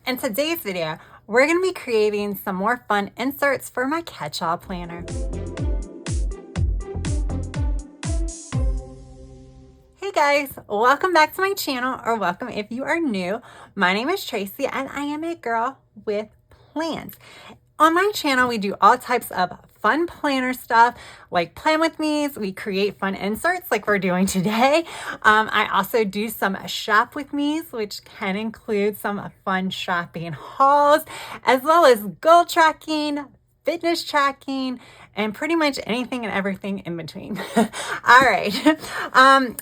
In today's video, we're going to be creating some more fun inserts for my catch-all planner. Hey guys, welcome back to my channel, or welcome if you are new. My name is Tracy and I am a girl with plans. On my channel, we do all types of fun planner stuff like plan with me's. We create fun inserts like we're doing today. I also do some shop with me's, which can include some fun shopping hauls, as well as goal tracking, fitness tracking, and pretty much anything and everything in between. All right,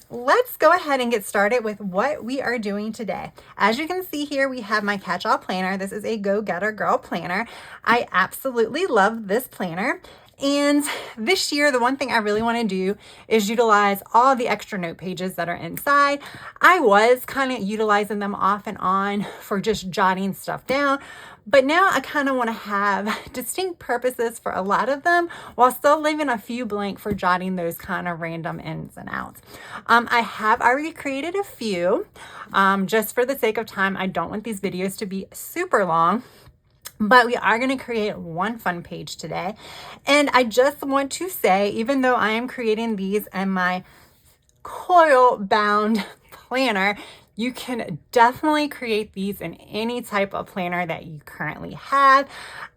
let's go ahead and get started with what we are doing today. As you can see here, we have my catch-all planner. This is a Go-Getter Girl planner. I absolutely love this planner. And this year, the one thing I really want to do is utilize all the extra note pages that are inside. I was kind of utilizing them off and on for just jotting stuff down, but now I kind of want to have distinct purposes for a lot of them while still leaving a few blank for jotting those kind of random ins and outs. I have already created a few. Just for the sake of time, I don't want these videos to be super long. But we are going to create one fun page today. And I just want to say, even though I am creating these in my coil bound planner, you can definitely create these in any type of planner that you currently have.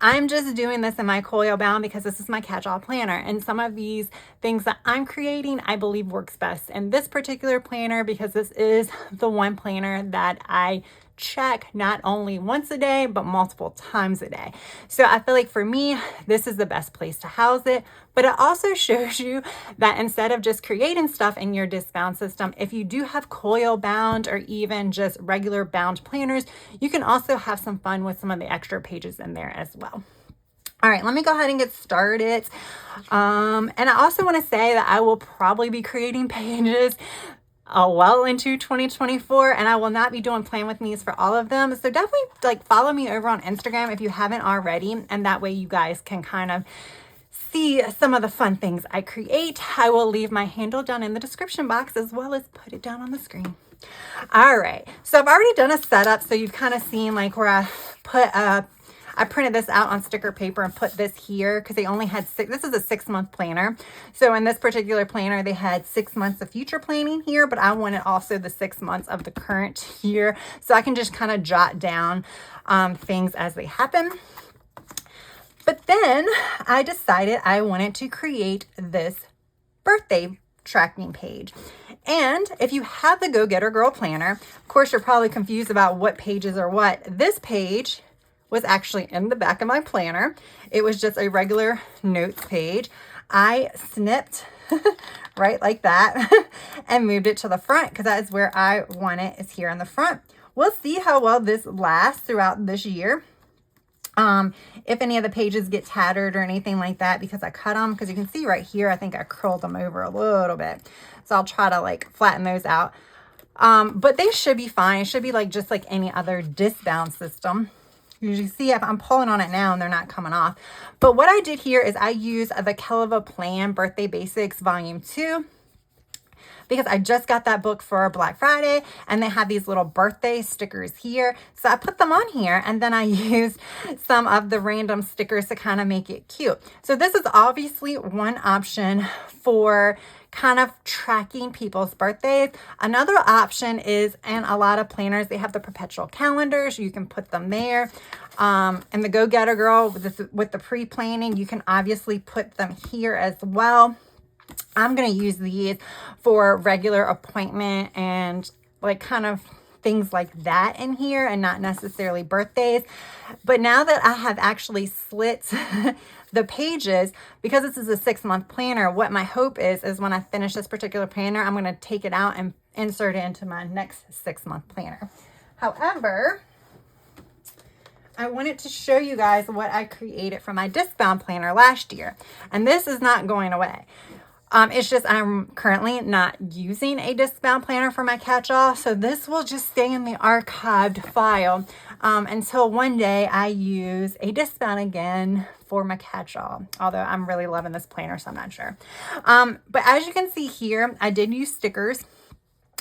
I'm just doing this in my coil bound because this is my catch-all planner. And some of these things that I'm creating, I believe works best in this particular planner because this is the one planner that I check not only once a day, but multiple times a day. So I feel like for me, this is the best place to house it. But it also shows you that instead of just creating stuff in your disc bound system, if you do have coil bound or even just regular bound planners, you can also have some fun with some of the extra pages in there as well. All right, let me go ahead and get started. And I also want to say that I will probably be creating pages well into 2024, and I will not be doing plan with me's for all of them. So definitely follow me over on Instagram if you haven't already, and that way you guys can kind of see some of the fun things I create. I will leave my handle down in the description box as well as put it down on the screen. All right, so I've already done a setup, so you've kind of seen where I printed this out on sticker paper and put this here because they only had this is a 6-month planner. So in this particular planner, they had 6 months of future planning here, but I wanted also the 6 months of the current year. So I can just kind of jot down things as they happen. But then I decided I wanted to create this birthday tracking page. And if you have the Go-Getter Girl planner, of course, you're probably confused about what pages are what. This page was actually in the back of my planner. It was just a regular notes page. I snipped right like that and moved it to the front because that is where I want it, is here in the front. We'll see how well this lasts throughout this year. If any of the pages get tattered or anything like that because I cut them, because you can see right here, I think I curled them over a little bit. So I'll try to flatten those out. But they should be fine. It should be just like any other disc bound system. You see if I'm pulling on it now and they're not coming off. But what I did here is I used the Kelva Plan Birthday Basics Volume 2 because I just got that book for Black Friday and they have these little birthday stickers here. So I put them on here and then I used some of the random stickers to kind of make it cute. So this is obviously one option for kind of tracking people's birthdays. Another option is, in a lot of planners, they have the perpetual calendars. You can put them there. And the Go-Getter Girl with the pre-planning, you can obviously put them here as well. I'm going to use these for regular appointment and kind of things like that in here and not necessarily birthdays. But now that I have actually slit the pages, because this is a 6-month planner, what my hope is when I finish this particular planner, I'm going to take it out and insert it into my next 6-month planner. However, I wanted to show you guys what I created from my disc bound planner last year. And this is not going away. It's just I'm currently not using a disc bound planner for my catch-all. So this will just stay in the archived file until one day I use a disc bound again for my catch-all. Although I'm really loving this planner, so I'm not sure. But as you can see here, I did use stickers.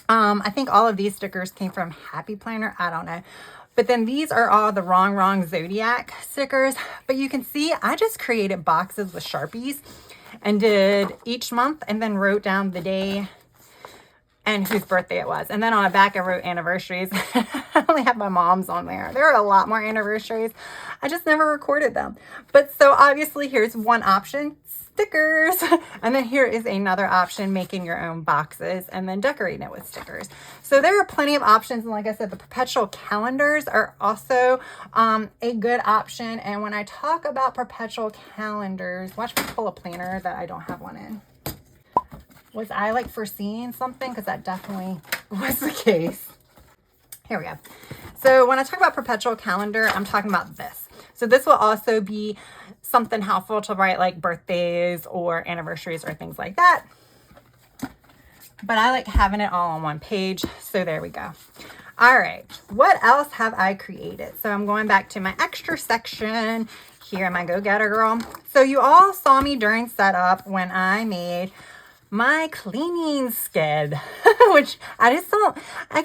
I think all of these stickers came from Happy Planner. I don't know. But then these are all the wrong zodiac stickers. But you can see I just created boxes with Sharpies and did each month and then wrote down the day and whose birthday it was. And then on the back, I wrote anniversaries. I only have my mom's on there. There are a lot more anniversaries. I just never recorded them. But so obviously here's one option, stickers. And then here is another option, making your own boxes and then decorating it with stickers. So there are plenty of options. And like I said, the perpetual calendars are also a good option. And when I talk about perpetual calendars, watch me pull a planner that I don't have one in. Was I like foreseeing something? Because that definitely was the case. Here we go. So when I talk about perpetual calendar, I'm talking about this. So this will also be something helpful to write like birthdays or anniversaries or things like that. But I like having it all on one page. So there we go. All right. What else have I created? So I'm going back to my extra section here. My go-getter girl. So you all saw me during setup when I made my cleaning sked, which I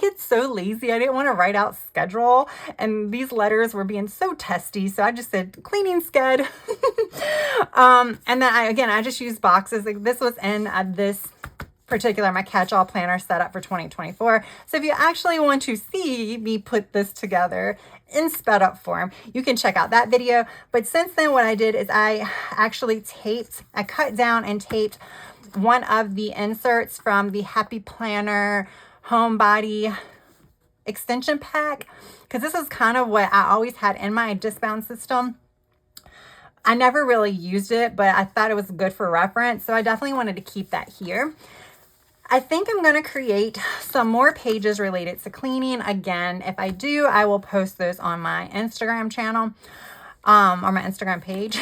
get so lazy. I didn't want to write out schedule, and these letters were being so testy. So I just said cleaning sked. And then I just used boxes. Like this was in this particular, my catch-all planner setup for 2024. So if you actually want to see me put this together in sped up form, you can check out that video. But since then, what I did is I actually cut down and taped one of the inserts from the Happy Planner Homebody extension pack, because this is kind of what I always had in my discbound system. I never really used it, but I thought it was good for reference, so I definitely wanted to keep that here. I think I'm going to create some more pages related to cleaning. Again, if I do, I will post those on my Instagram channel. Or my Instagram page.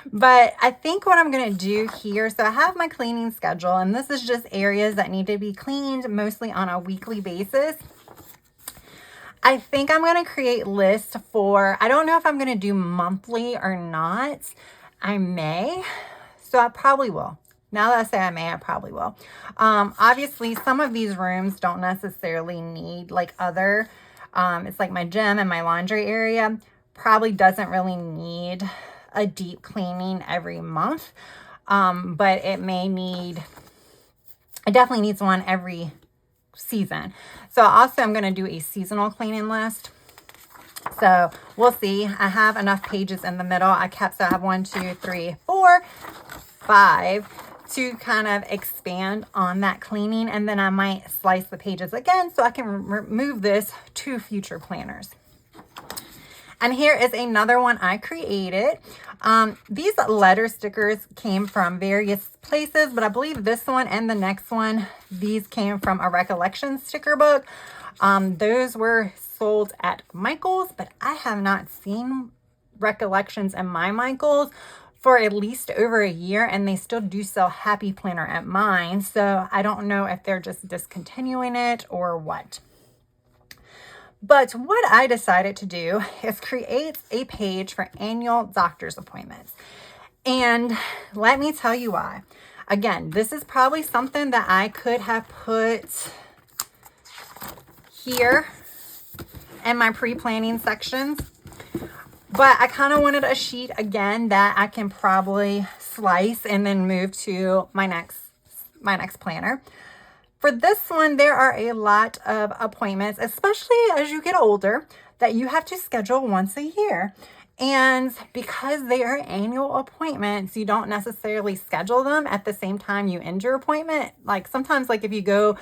But I think what I'm going to do here, so I have my cleaning schedule, and this is just areas that need to be cleaned mostly on a weekly basis. I think I'm going to create lists for, I don't know if I'm going to do monthly or not. I may, so I probably will. Now that I say I may, I probably will. Obviously, some of these rooms don't necessarily need like other, it's like my gym and my laundry area. Probably doesn't really need a deep cleaning every month, but it definitely needs one every season. So also I'm going to do a seasonal cleaning list. So we'll see. I have enough pages in the middle. I have 1, 2, 3, 4, 5 to kind of expand on that cleaning. And then I might slice the pages again so I can remove this to future planners. And here is another one I created. These letter stickers came from various places, but I believe this one and the next one, these came from a recollection sticker book. Those were sold at Michael's, but I have not seen recollections in my Michael's for at least over a year, and they still do sell Happy Planner at mine. So I don't know if they're just discontinuing it or what. But what I decided to do is create a page for annual doctor's appointments. And let me tell you why. Again, this is probably something that I could have put here in my pre-planning sections. But I kind of wanted a sheet again that I can probably slice and then move to my next planner. For this one, there are a lot of appointments, especially as you get older, that you have to schedule once a year. And because they are annual appointments, you don't necessarily schedule them at the same time you end your appointment. Like sometimes, like if you go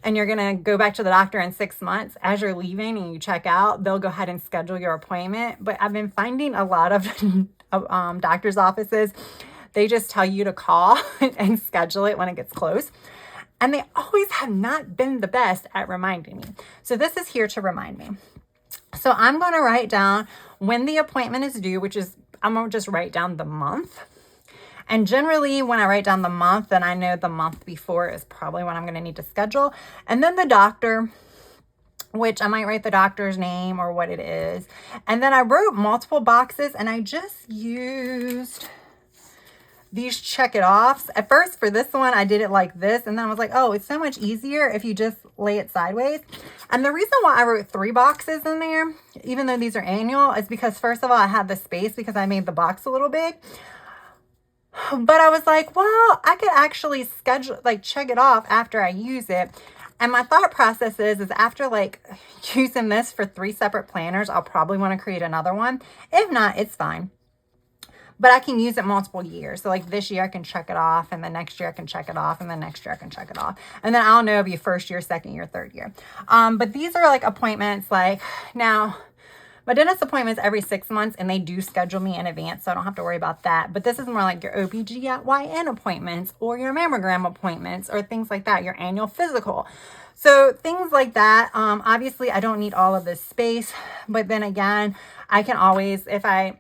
and you're going to go back to the doctor in 6 months, as you're leaving and you check out, they'll go ahead and schedule your appointment. But I've been finding a lot of doctor's offices, they just tell you to call and schedule it when it gets close. And they always have not been the best at reminding me. So this is here to remind me. So I'm going to write down when the appointment is due, which is, I'm going to just write down the month. And generally when I write down the month, then I know the month before is probably when I'm going to need to schedule. And then the doctor, which I might write the doctor's name or what it is. And then I wrote multiple boxes, and I just used these check it offs. At first for this one, I did it like this. And then I was like, oh, it's so much easier if you just lay it sideways. And the reason why I wrote 3 boxes in there, even though these are annual, is because first of all, I had the space because I made the box a little big. But I was like, well, I could actually schedule, like check it off after I use it. And my thought process is after like using this for 3 separate planners, I'll probably want to create another one. If not, it's fine. But I can use it multiple years. So like this year I can check it off, and the next year I can check it off, and the next year I can check it off. And then I'll know it'll be first year, second year, third year. But these are like appointments. Like now, my dentist appointments every 6 months, and they do schedule me in advance, so I don't have to worry about that. But this is more like your OBGYN appointments or your mammogram appointments or things like that, your annual physical. So things like that. Obviously, I don't need all of this space, but then again, I can always, if I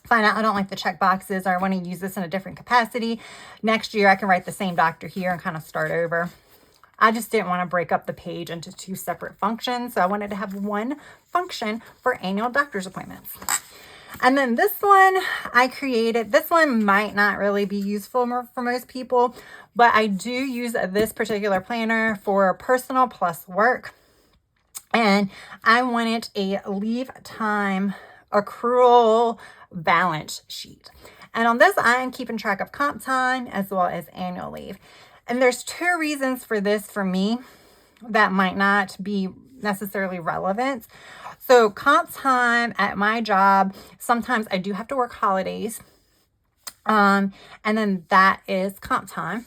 find out I don't like the check boxes or I want to use this in a different capacity, next year I can write the same doctor here and kind of start over. I just didn't want to break up the page into 2 separate functions. So I wanted to have one function for annual doctor's appointments. And then this one I created. This one might not really be useful for most people, but I do use this particular planner for personal plus work. And I wanted a leave time accrual balance sheet. And on this, I am keeping track of comp time as well as annual leave. And there's 2 reasons for this for me that might not be necessarily relevant. So comp time at my job, sometimes I do have to work holidays. And then that is comp time.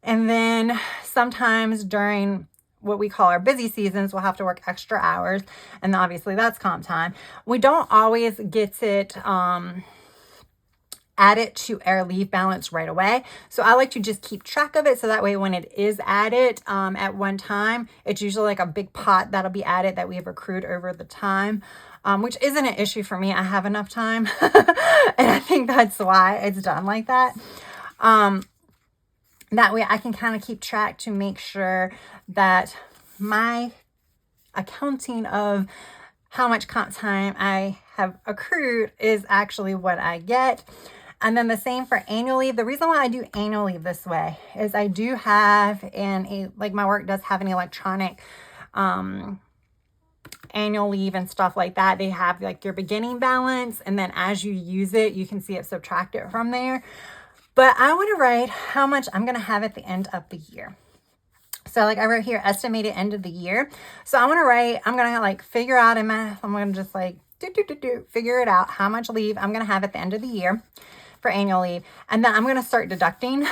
And then sometimes during what we call our busy seasons, we'll have to work extra hours. And obviously that's comp time. We don't always get it added to our leave balance right away. So I like to just keep track of it. So that way when it is added at one time, it's usually like a big pot that'll be added that we have accrued over the time, which isn't an issue for me. I have enough time. And I think that's why it's done like that. That way I can kind of keep track to make sure that my accounting of how much comp time I have accrued is actually what I get. And then the same for annual leave. The reason why I do annual leave this way is I do have like my work does have an electronic annual leave and stuff like that. They have like your beginning balance, and then as you use it, you can see it subtracted from there. But I want to write how much I'm going to have at the end of the year. So like I wrote here, estimated end of the year. So I want to write, I'm going to like figure out in math, I'm going to just like figure it out how much leave I'm going to have at the end of the year for annual leave. And then I'm going to start deducting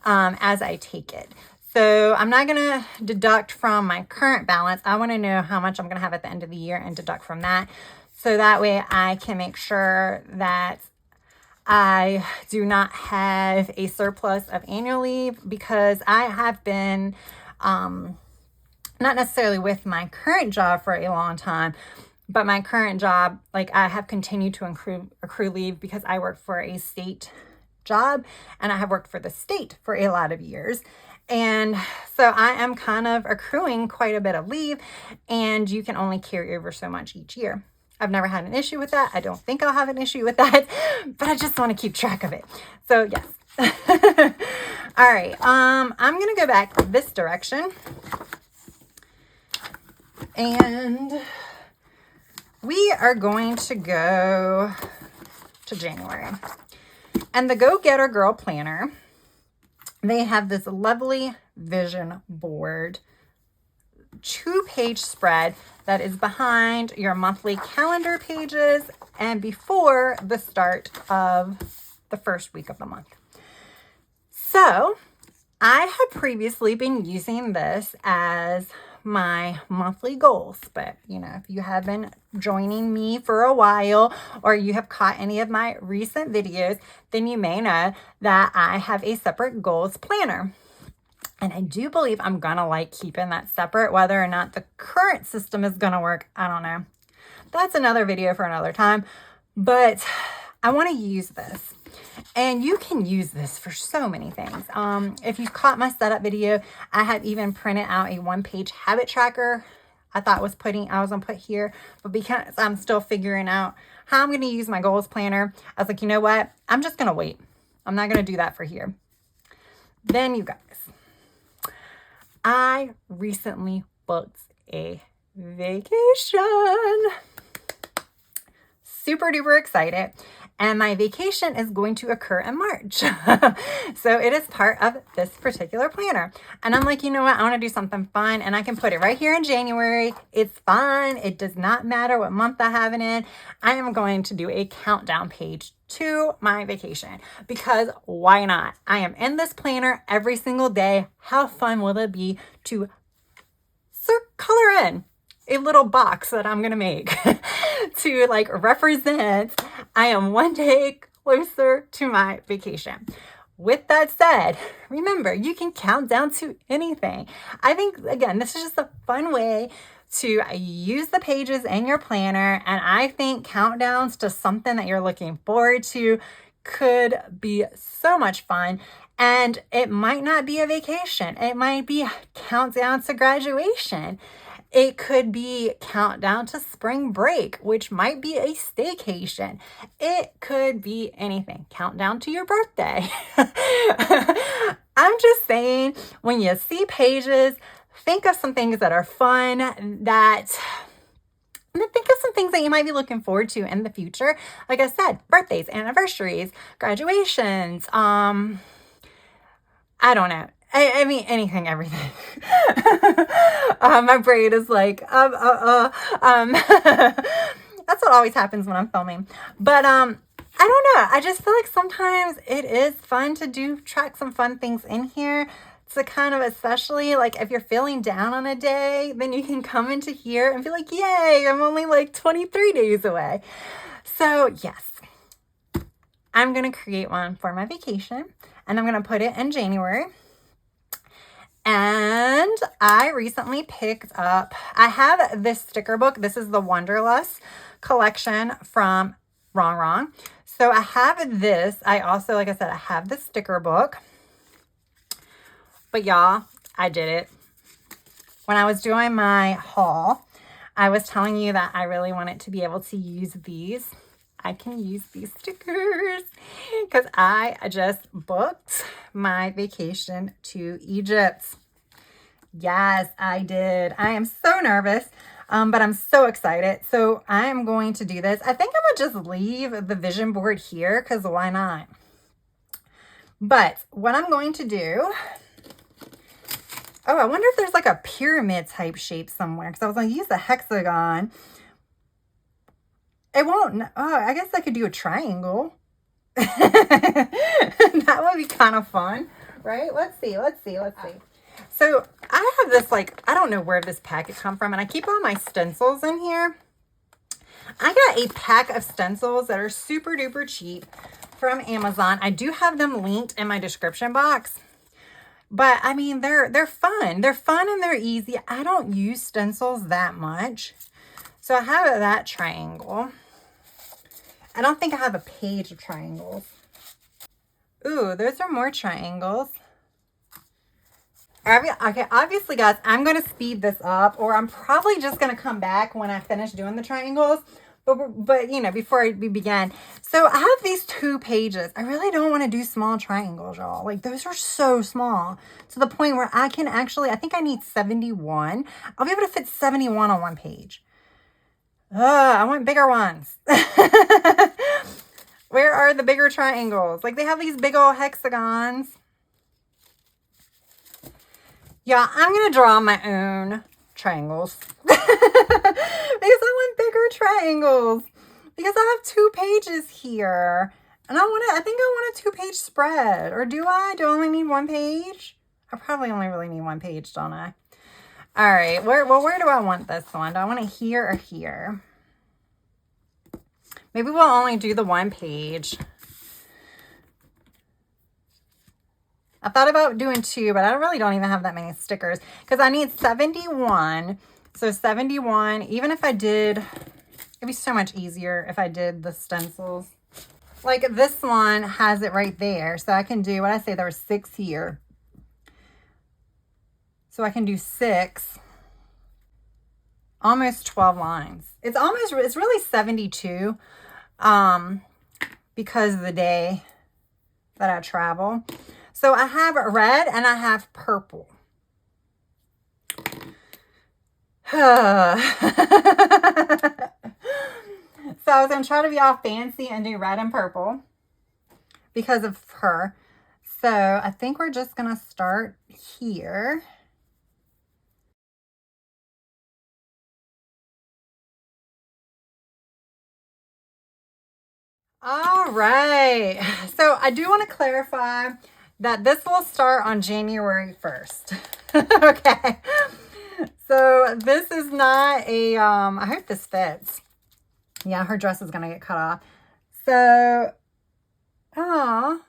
as I take it. So I'm not going to deduct from my current balance. I want to know how much I'm going to have at the end of the year and deduct from that. So that way I can make sure that I do not have a surplus of annual leave, because I have been, not necessarily with my current job for a long time, but my current job, like I have continued to accrue leave because I work for a state job and I have worked for the state for a lot of years. And so I am kind of accruing quite a bit of leave, and you can only carry over so much each year. I've never had an issue with that. I don't think I'll have an issue with that, but I just want to keep track of it. So yes. All right. I'm going to go back this direction, and we are going to go to January. And the Go Getter Girl Planner, they have this lovely vision board 2-page spread that is behind your monthly calendar pages and before the start of the first week of the month. So I had previously been using this as my monthly goals, but you know, if you have been joining me for a while or you have caught any of my recent videos, then you may know that I have a separate goals planner. And I do believe I'm going to like keeping that separate. Whether or not the current system is going to work, I don't know. That's another video for another time. But I want to use this. And you can use this for so many things. If you caught my setup video, I have even printed out a 1-page habit tracker. I thought I was going to put here. But because I'm still figuring out how I'm going to use my goals planner, I was like, you know what? I'm just going to wait. I'm not going to do that for here. Then you guys, I recently booked a vacation. Super duper excited. And my vacation is going to occur in March. So it is part of this particular planner. And I'm like, you know what? I want to do something fun. And I can put it right here in January. It's fun. It does not matter what month I have it in. I am going to do a countdown page to my vacation, because why not? I am in this planner every single day. How fun will it be to color in a little box that I'm going to make to like represent I am one day closer to my vacation. With that said, remember, you can count down to anything. I think, again, this is just a fun way to use the pages in your planner. And I think countdowns to something that you're looking forward to could be so much fun. And it might not be a vacation. It might be countdown to graduation. It could be countdown to spring break, which might be a staycation. It could be anything. Countdown to your birthday. I'm just saying, when you see pages, think of some things that are fun, think of some things that you might be looking forward to in the future. Like I said, birthdays, anniversaries, graduations, I don't know. I mean, anything, everything. My brain is like, that's what always happens when I'm filming. But, I don't know. I just feel like sometimes it is fun to track some fun things in here to kind of, especially like if you're feeling down on a day, then you can come into here and be like, yay, I'm only like 23 days away. So yes, I'm going to create one for my vacation, and I'm going to put it in January. And I recently picked up, I have this sticker book. This is the Wanderlust collection from Wrong. So I have this. I also, like I said, I have the sticker book. But y'all, I did it. When I was doing my haul, I was telling you that I really wanted to be able to use these. I can use these stickers because I just booked my vacation to Egypt. Yes, I did. I am so nervous, but I'm so excited. So I am going to do this. I think I'm going to just leave the vision board here because why not? But what I'm going to do... Oh, I wonder if there's like a pyramid type shape somewhere, because I was going to use a hexagon. It won't. Oh, I guess I could do a triangle. That would be kind of fun, right? Let's see. So I have this, like, I don't know where this packet come from, and I keep all my stencils in here. I got a pack of stencils that are super duper cheap from Amazon. I do have them linked in my description box. But I mean, they're fun. They're fun and they're easy. I don't use stencils that much. So I have that triangle. I don't think I have a page of triangles. Ooh, those are more triangles. Okay, obviously, guys, I'm going to speed this up, or I'm probably just going to come back when I finish doing the triangles. But you know, before we begin, so I have these 2 pages. I really don't want to do small triangles, y'all. Like, those are so small to the point where I can actually, I think I need 71. I'll be able to fit 71 on one page. I want bigger ones. Where are the bigger triangles? Like, they have these big old hexagons. Yeah, I'm going to draw my own triangles. Because I want bigger triangles. Because I have 2 pages here. And I think I want a 2-page spread. Or do I? Do I only need 1 page? I probably only really need 1 page, don't I? All right. Where do I want this one? Do I want it here or here? Maybe we'll only do the 1 page. I thought about doing 2, but I really don't even have that many stickers because I need 71. So 71, even if I did, it'd be so much easier if I did the stencils. Like this one has it right there. So I can do, what I say, there were 6 here. So I can do 6, almost 12 lines. It's really 72 because of the day. that I travel. So I have red and I have purple. So I was going to try to be all fancy and do red and purple because of her. So I think we're just going to start here. All right. So I do want to clarify that this will start on January 1st. Okay. So this is not a, I hope this fits. Yeah, her dress is going to get cut off. So, oh,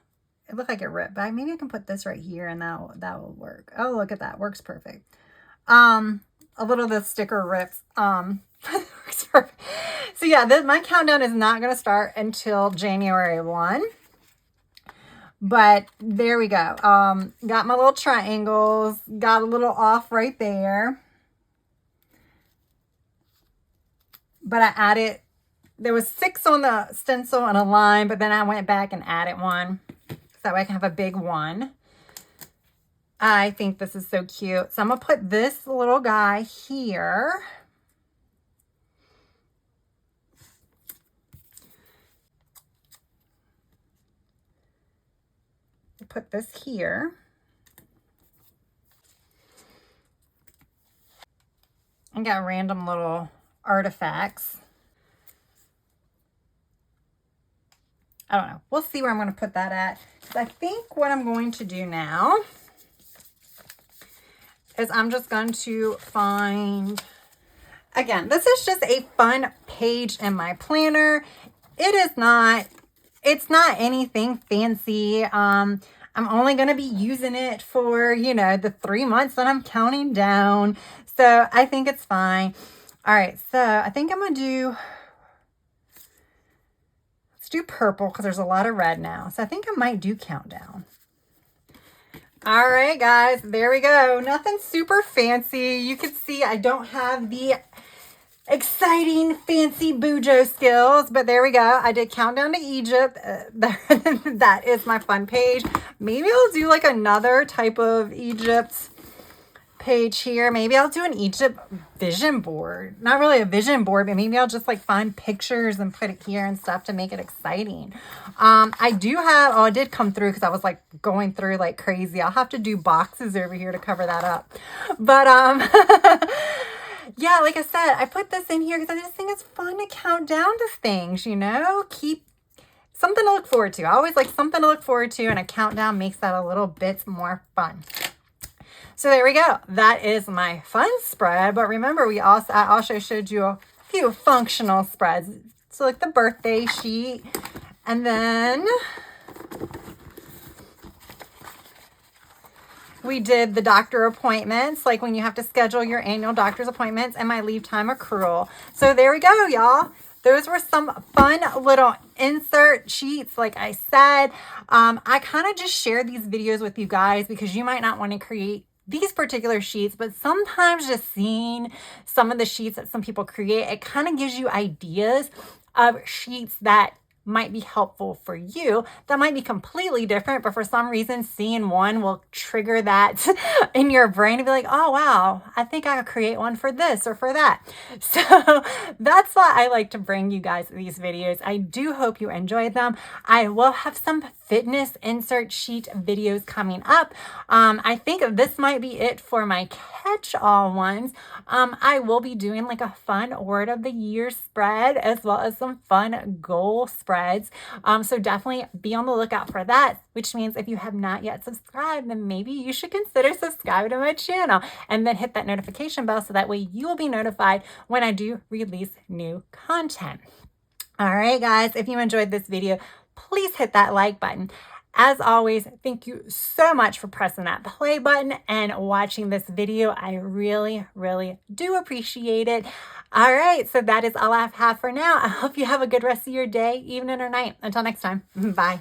it looked like it ripped back. Maybe I can put this right here and that will work. Oh, look at that. Works perfect. A little of the sticker rips. Works perfect. So yeah, my countdown is not going to start until January 1. But there we go. Got my little triangles. Got a little off right there. But I added, there was 6 on the stencil and a line, but then I went back and added one. So that way I can have a big one. I think this is so cute. So I'm going to put this little guy here. Put this here. And got random little artifacts. I don't know. We'll see where I'm going to put that at. So I think what I'm going to do now is I'm just going to find, again, this is just a fun page in my planner. It's not anything fancy. I'm only going to be using it for, you know, the 3 months that I'm counting down. So I think it's fine. All right. So I think I'm going to do, let's do purple because there's a lot of red now. So I think I might do countdown. All right, guys, there we go. Nothing super fancy. You can see I don't have the exciting fancy Bujo skills, but there we go. I did Countdown to Egypt. That is my fun page. Maybe I'll do like another type of Egypt page here. Maybe I'll do an Egypt vision board. Not really a vision board, but maybe I'll just like find pictures and put it here and stuff to make it exciting. I do have, oh, it did come through because I was like going through like crazy. I'll have to do boxes over here to cover that up. But yeah, like I said, I put this in here because I just think it's fun to count down to things, you know, keep something to look forward to. I always like something to look forward to, and a countdown makes that a little bit more fun. So there we go. That is my fun spread. But remember, I also showed you a few functional spreads. So like the birthday sheet, and then we did the doctor appointments, like when you have to schedule your annual doctor's appointments, and my leave time accrual. So there we go, y'all. Those were some fun little insert sheets, like I said. I kind of just share these videos with you guys because you might not want to create these particular sheets, but sometimes just seeing some of the sheets that some people create, it kind of gives you ideas of sheets that might be helpful for you. That might be completely different, but for some reason, seeing one will trigger that in your brain to be like, oh, wow, I think I could create one for this or for that. So that's why I like to bring you guys these videos. I do hope you enjoyed them. I will have some fitness insert sheet videos coming up. I think this might be it for my catch-all ones. I will be doing like a fun word of the year spread as well as some fun goal spreads. So definitely be on the lookout for that, which means if you have not yet subscribed, then maybe you should consider subscribing to my channel and then hit that notification bell so that way you will be notified when I do release new content. All right, guys, if you enjoyed this video, please hit that like button. As always, thank you so much for pressing that play button and watching this video. I really, really do appreciate it. All right, so that is all I have for now. I hope you have a good rest of your day, evening, or night. Until next time, bye.